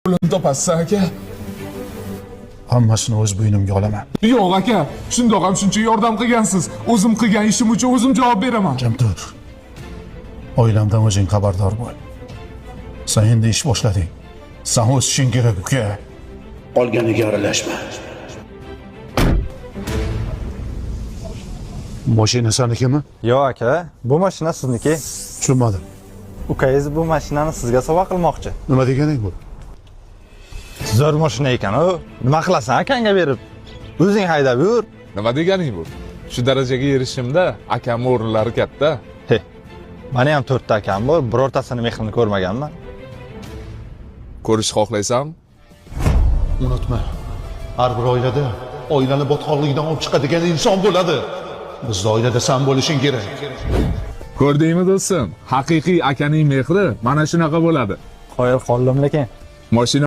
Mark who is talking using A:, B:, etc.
A: Pulini topasiz aka.
B: Hammasini o'z bo'ynimga olaman.
A: Yo'q aka, shundoq ham shuncha yordam qilgansiz. O'zim qilgan ishim uchun o'zim javob beraman.
B: Jim tur. Oilamdan o'zing xabardor bo'l. Sen endi ish boshlading. Sen o'sishing kerak, uka. Qolganiga aralashma. Mashina senikimi?
C: Yo'q aka, bu mashina sizniki.
B: Tushunmadim.
C: Ukangiz bu mashinani sizga sovg'a qilmoqchi.
B: Nima deganing bu?
C: Zo'r mashina ekan u. Nima qilasan akangga berib? O'zing haydab yur.
A: Nima deganing bu? Shu darajaga erishimda akamning o'rinlari katta.
C: He. Meni ham 4 ta akam bor, birortasini mehrini ko'rmaganman.
A: Ko'rish xohlaysan?
B: Unutma. Har bir oilada oilani botqoqligidan olib chiqadigan inson bo'ladi. Bizning oilada sen bo'lishing kerak.
A: Ko'rdingmi do'stim? Haqiqiy akaning mehri mana shunaqa bo'ladi.
C: Qoyil qoldim lekin.
A: Mashina